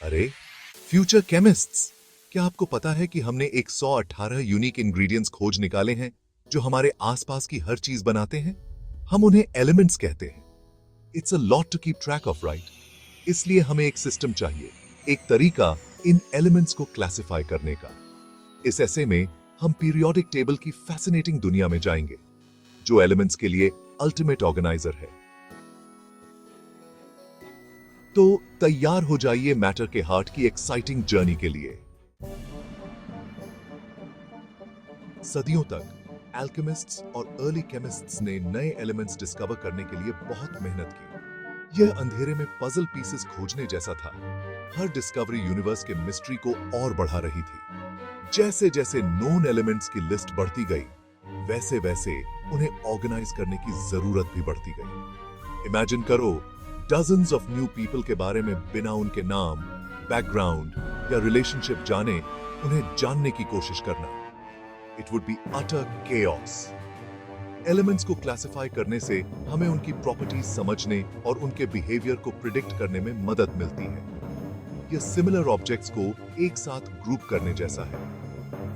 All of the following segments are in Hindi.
अरे फ्यूचर केमिस्ट्स, क्या आपको पता है कि हमने 118 यूनिक इंग्रेडिएंट्स खोज निकाले हैं जो हमारे आसपास की हर चीज बनाते हैं? हम उन्हें एलिमेंट्स कहते हैं। It's a lot to keep track of, right? इसलिए हमें एक सिस्टम चाहिए, एक तरीका इन एलिमेंट्स को क्लासिफाई करने का। इस ऐसे में हम पीरियोडिक टेबल की फैसिनेटिंग दुनिया में जाएंगे, जो एलिमेंट्स के लिए अल्टीमेट ऑर्गेनाइजर है। तो तैयार हो जाइए मैटर के हार्ट की एक्साइटिंग जर्नी के लिए। सदियों तक एल्केमिस्ट्स और अर्ली केमिस्ट्स ने नए एलिमेंट्स डिस्कवर करने के लिए बहुत मेहनत की। यह अंधेरे में पजल पीसेस खोजने जैसा था। हर डिस्कवरी यूनिवर्स के मिस्ट्री को और बढ़ा रही थी। जैसे जैसे नोन एलिमेंट्स की लिस्ट बढ़ती गई, वैसे वैसे उन्हें ऑर्गेनाइज करने की जरूरत भी बढ़ती गई। इमेजिन करो, डजन्स ऑफ न्यू पीपल के बारे में बिना उनके नाम, बैकग्राउंड या रिलेशनशिप जाने उन्हें जानने की कोशिश करना। It would be utter chaos. Elements को क्लासिफाई करने से हमें उनकी प्रॉपर्टीज समझने और उनके बिहेवियर को प्रिडिक्ट करने में मदद मिलती है। यह सिमिलर ऑब्जेक्ट्स को एक साथ ग्रुप करने जैसा है।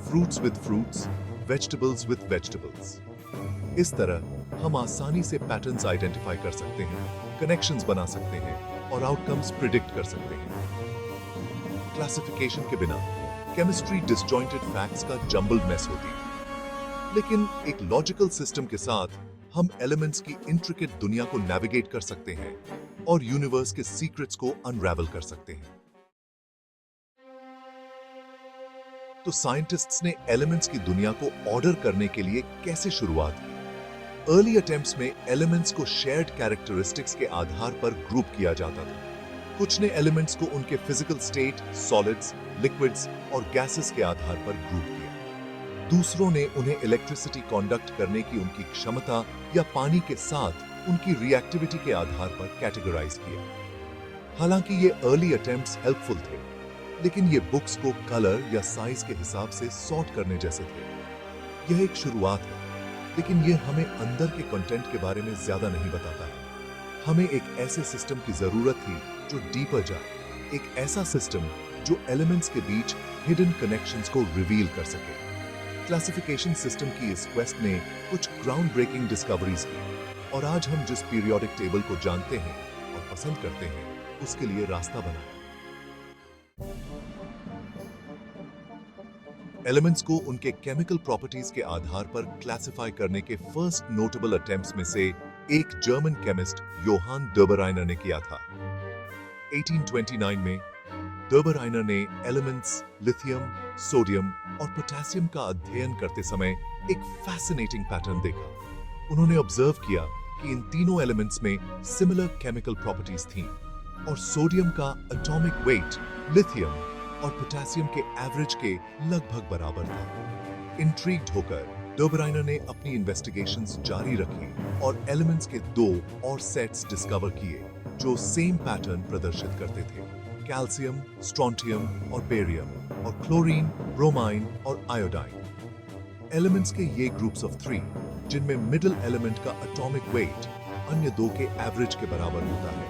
Fruits with fruits, vegetables with vegetables. इस तरह हम आसानी से पैटर्न्स आइडेंटिफाई कर सकते हैं, कनेक्शंस बना सकते हैं और आउटकम्स प्रिडिक्ट कर सकते हैं। क्लासिफिकेशन के बिना केमिस्ट्री डिसजॉइंटेड फैक्ट्स का जंबल्ड मेस होती है, लेकिन एक लॉजिकल सिस्टम के साथ हम एलिमेंट्स की इंट्रिकेट दुनिया को नेविगेट कर सकते हैं और यूनिवर्स के सीक्रेट्स को अनरैवल कर सकते हैं। तो साइंटिस्ट्स ने एलिमेंट्स की दुनिया को ऑर्डर करने के लिए कैसे शुरुआत की? अर्ली अटेम्प्ट्स में एलिमेंट्स को शेयर्ड कैरेक्टरिस्टिक्स के आधार पर ग्रुप किया जाता था। कुछ ने एलिमेंट्स को उनके फिजिकल स्टेट, सॉलिड्स, लिक्विड्स और गैसेस के आधार पर ग्रुप किया। दूसरों ने उन्हें इलेक्ट्रिसिटी कंडक्ट करने की उनकी क्षमता या पानी के साथ उनकी रिएक्टिविटी के आधार पर कैटेगराइज किया। हालांकि ये अर्ली अटेम्प्ट्स हेल्पफुल थे, लेकिन ये बुक्स को कलर या साइज के हिसाब से सॉर्ट करने जैसे थे। यह एक शुरुआत है, लेकिन यह हमें अंदर के कंटेंट के बारे में ज्यादा नहीं बताता है। हमें एक ऐसे सिस्टम की जरूरत थी जो डीपर जाए, एक ऐसा सिस्टम जो एलिमेंट्स के बीच हिडन कनेक्शंस को रिवील कर सके। क्लासिफिकेशन सिस्टम की इस क्वेस्ट ने कुछ ग्राउंड ब्रेकिंग डिस्कवरीज की, और आज हम जिस पीरियोडिक टेबल को जानते हैं और पसंद करते हैं, उसके लिए रास्ता बना। एलिमेंट्स को उनके केमिकल प्रॉपर्टीज के आधार पर क्लासिफाई करने के फर्स्ट नोटेबल अटेम्प्ट्स में से एक जर्मन केमिस्ट योहान डर्बराइनर ने किया था। 1829 में डर्बराइनर ने एलिमेंट्स लिथियम, सोडियम और पोटेशियम का अध्ययन करते समय एक फैसिनेटिंग पैटर्न देखा। उन्होंने ऑब्जर्व किया कि इन तीनों एलिमेंट्स में सिमिलर केमिकल प्रॉपर्टीज थीं, और सोडियम का एटॉमिक वेट लिथियम और पोटेशियम के एवरेज के लगभग बराबर था। इंट्रिग्ड होकर डर्बराइनर ने अपनी इन्वेस्टिगेशंस जारी रखी और एलिमेंट्स के दो और सेट्स डिस्कवर किए जो सेम पैटर्न प्रदर्शित करते थे: कैल्शियम, स्ट्रोंटियम और बेरियम, और क्लोरीन, ब्रोमाइन और आयोडाइन। एलिमेंट्स के ये ग्रुप्स ऑफ 3, जिनमें मिडिल एलिमेंट का एटॉमिक वेट अन्य दो के एवरेज के बराबर होता है,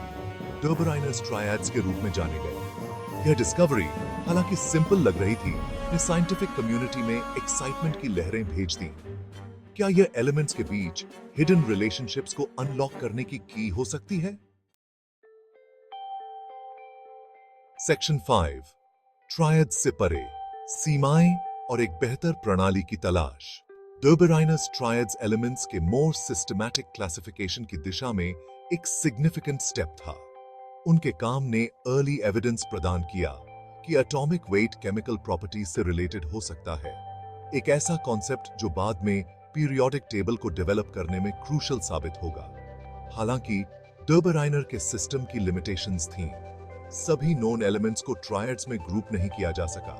डर्बराइनर्स ट्रायड्स के रूप में जाने गए। यह डिस्कवरी, हालांकि सिंपल लग रही थी, ने साइंटिफिक कम्युनिटी में एक्साइटमेंट की लहरें भेज दी। क्या यह एलिमेंट्स के बीच हिडन रिलेशनशिप्स को अनलॉक करने की हो सकती है? सेक्शन 5, ट्रायड्स से परे, सीमाएं और एक बेहतर प्रणाली की तलाश। डर्बराइनर्स ट्रायड्स एलिमेंट्स के मोर सिस्टमैटिक क्लासिफिकेशन की दिशा में एक सिग्निफिकेंट स्टेप था। उनके काम ने अर्ली एविडेंस प्रदान किया कि एटॉमिक वेट केमिकल प्रॉपर्टीज से रिलेटेड हो सकता है, एक ऐसा कॉन्सेप्ट जो बाद में पीरियोडिक टेबल को डेवलप करने में क्रूशल साबित होगा। हालांकि डर्बराइनर के सिस्टम की लिमिटेशंस थीं। सभी नोन एलिमेंट्स को ट्रायड्स में ग्रुप नहीं किया जा सका।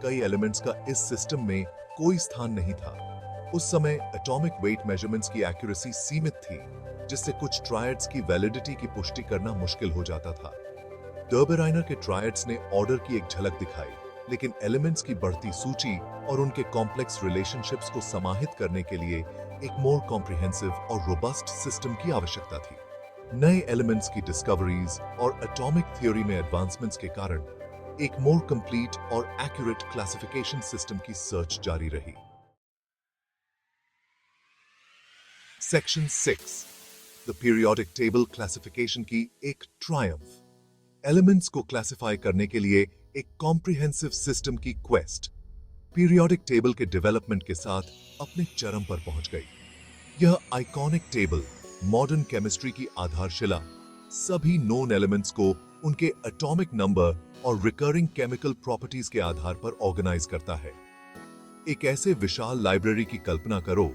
कई एलिमेंट्स का इस सिस्टम में कोई स्थान नहीं था। उस समय एटॉमिक वेट मेजरमेंट्स की एक्यूरेसी सीमित थी, जिससे कुछ ट्रायड्स की वैलिडिटी की पुष्टि करना मुश्किल हो जाता था। डर्बराइनर के ट्रायड्स ने ऑर्डर की एक झलक दिखाई, लेकिन एलिमेंट्स की बढ़ती सूची और उनके कॉम्प्लेक्स रिलेशनशिप्स को समाहित करने के लिए एक मोर कॉम्प्रिहेंसिव और रोबस्ट सिस्टम की आवश्यकता थी। नए एलिमेंट्स की डिस्कवरीज और एटॉमिक थ्योरी में एडवांसमेंट्स के कारण एक मोर कंप्लीट और एक्यूरेट क्लासिफिकेशन सिस्टम की सर्च जारी रही। Section 6 the periodic table classification की एक ट्रायम्फ। एलिमेंट्स को क्लासिफाई करने के लिए एक कॉम्प्रिहेंसिव सिस्टम की क्वेस्ट पीरियोडिक टेबल के डेवलपमेंट के साथ अपने चरम पर पहुंच गई। यह आइकॉनिक टेबल मॉडर्न केमिस्ट्री की आधारशिला सभी नोन एलिमेंट्स को उनके एटॉमिक नंबर और रिकरिंग केमिकल प्रॉपर्टीज के आधार पर ऑर्गेनाइज करता है। एक ऐसे विशाल लाइब्रेरी की कल्पना करो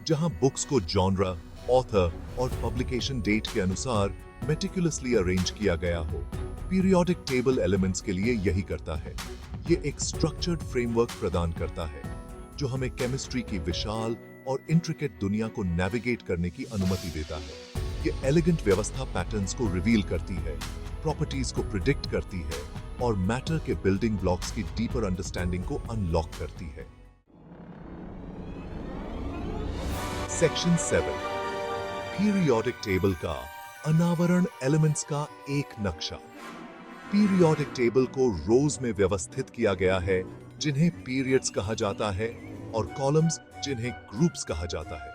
जहां बुक्स को जॉनरा, ऑथर और पब्लिकेशन डेट के अनुसार मेटिकुलसली अरेंज किया गया हो। पीरियोडिक टेबल एलिमेंट्स के लिए यही करता है। ये एक स्ट्रक्चर्ड फ्रेमवर्क प्रदान करता है जो हमें केमिस्ट्री की विशाल और इंट्रिकेट दुनिया को नेविगेट करने की अनुमति देता है। ये एलिगेंट व्यवस्था पैटर्न्स को रिवील करती है, प्रॉपर्टीज को प्रिडिक्ट करती है और मैटर के बिल्डिंग ब्लॉक्स की डीपर अंडरस्टैंडिंग को अनलॉक करती है। सेक्शन 7 पीरियोडिक टेबल का अनावरण एलिमेंट्स का एक नक्शा। पीरियोडिक टेबल को रोज में व्यवस्थित किया गया है जिन्हें पीरियड्स कहा जाता है और कॉलम्स जिन्हें ग्रुप्स कहा जाता है।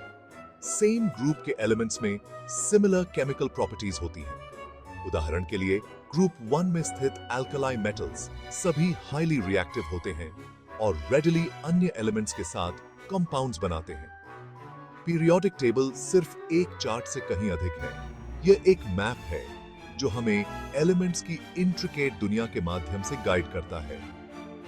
सेम ग्रुप के एलिमेंट्स में सिमिलर केमिकल प्रॉपर्टीज होती हैं। उदाहरण के लिए ग्रुप 1 में स्थित अल्कलाई मेटल्स सभी हाईली रिएक्टिव होते हैं और रेडिली अन्य एलिमेंट्स के साथ कंपाउंड्स बनाते हैं। पीरियोडिक टेबल सिर्फ एक चार्ट से कहीं अधिक है। यह एक मैप है जो हमें एलिमेंट्स की इंट्रिकेट दुनिया के माध्यम से गाइड करता है।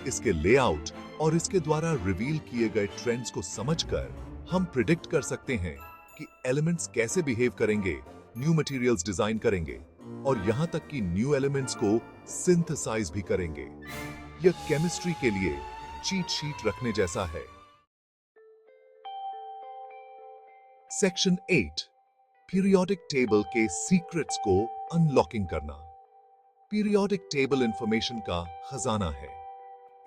इसके लेआउट और इसके द्वारा रिवील किए गए ट्रेंड्स को समझकर हम प्रिडिक्ट कर सकते हैं कि एलिमेंट्स कैसे बिहेव करेंगे, न्यू मटेरियल्स डिजाइन करेंगे और यहां तक कि न्यू एलिमेंट्स को सिंथेसाइज भी करेंगे। यह केमिस्ट्री के लिए चीट शीट रखने जैसा है। सेक्शन 8 पीरियोडिक टेबल के सीक्रेट्स को अनलॉकिंग करना। पीरियोडिक टेबल इंफॉर्मेशन का खजाना है।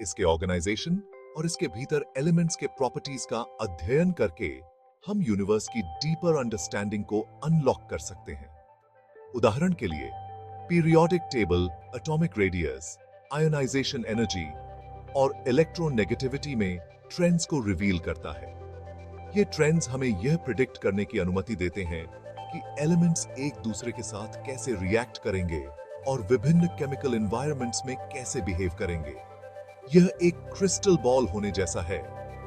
इसके ऑर्गेनाइजेशन और इसके भीतर एलिमेंट्स के प्रॉपर्टीज का अध्ययन करके हम यूनिवर्स की डीपर अंडरस्टैंडिंग को अनलॉक कर सकते हैं। उदाहरण के लिए periodic table atomic radius, ionization energy और इलेक्ट्रोनेगेटिविटी में ट्रेंड्स को रिवील करता है। ये ट्रेंड्स हमें यह प्रिडिक्ट करने की अनुमति देते हैं कि एलिमेंट्स एक दूसरे के साथ कैसे रिएक्ट करेंगे और विभिन्न केमिकल एनवायरनमेंट्स में कैसे बिहेव करेंगे। यह एक क्रिस्टल बॉल होने जैसा है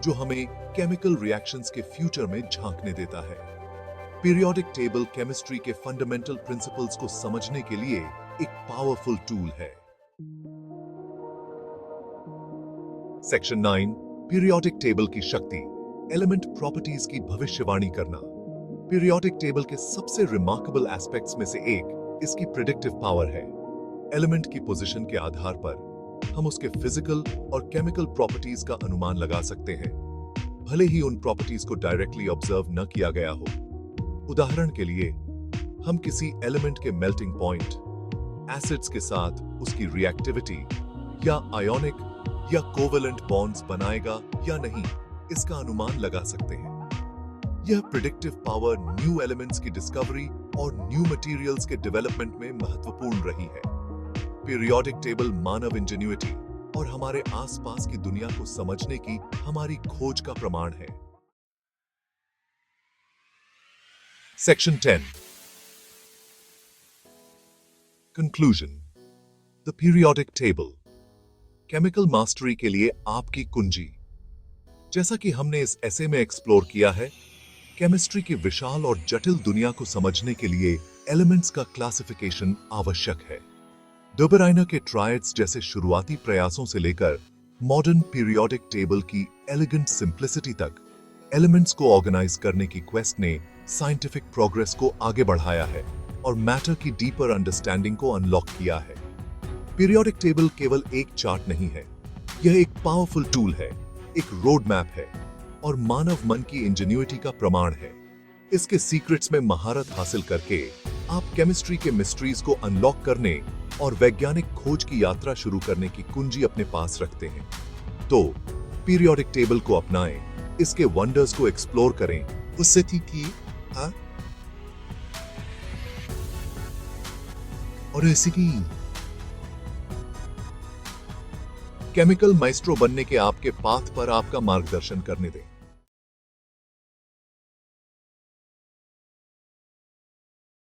जो हमें केमिकल रिएक्शंस के फ्यूचर में झांकने देता है। पीरियोडिक टेबल केमिस्ट्री के फंडामेंटल प्रिंसिपल्स को समझने के लिए एक पावरफुल टूल है। सेक्शन 9 पीरियोडिक टेबल की शक्ति, एलिमेंट प्रॉपर्टीज की भविष्यवाणी करना। पीरियोडिक टेबल के सबसे रिमार्केबल एस्पेक्ट्स में से एक इसकी प्रिडिक्टिव पावर है। एलिमेंट की पोजीशन के आधार पर हम उसके फिजिकल और केमिकल प्रॉपर्टीज का अनुमान लगा सकते हैं, भले ही उन प्रॉपर्टीज को डायरेक्टली ऑब्जर्व न किया गया हो। उदाहरण के लिए हम किसी एलिमेंट के मेल्टिंग पॉइंट, एसिड्स के साथ उसकी रिएक्टिविटी या आयोनिक या कोवेलेंट बॉन्ड्स बनाएगा या नहीं, इसका अनुमान लगा सकते हैं। यह प्रिडिक्टिव पावर न्यू एलिमेंट्स की डिस्कवरी और न्यू मटेरियल्स के डेवलपमेंट में महत्वपूर्ण रही है। पीरियोडिक टेबल मानव इंजेन्युइटी और हमारे आसपास की दुनिया को समझने की हमारी खोज का प्रमाण है। Section 10 conclusion the periodic table chemical mastery के लिए आपकी कुंजी। जैसा कि हमने इस एसे में एक्सप्लोर किया है, केमिस्ट्री की विशाल और जटिल दुनिया को समझने के लिए एलिमेंट्स का क्लासिफिकेशन आवश्यक है। डोबेराइनर के ट्रायड्स जैसे शुरुआती प्रयासों से लेकर मॉडर्न पीरियोडिक टेबल की एलिगेंट सिंप्लिसिटी तक एलिमेंट्स को ऑर्गेनाइज करने की क्वेस्ट ने साइंटिफिक प्रोग्रेस को आगे बढ़ाया है और मैटर की डीपर अंडरस्टैंडिंग को अनलॉक किया है। पीरियोडिक टेबल केवल एक चार्ट नहीं है, यह एक पावरफुल टूल है, एक रोड मैप है और मानव मन की इंजेन्युइटी का प्रमाण है। इसके सीक्रेट्स में महारत हासिल करके आप केमिस्ट्री के मिस्ट्रीज को अनलॉक करने और वैज्ञानिक खोज की यात्रा शुरू करने की कुंजी अपने पास रखते हैं। तो पीरियोडिक टेबल को अपनाएं, इसके वंडर्स को एक्सप्लोर करें। उससे थी कि और ऐसी की केमिकल माइस्ट्रो बनने के आपके पाथ पर आपका मार्गदर्शन करने दें।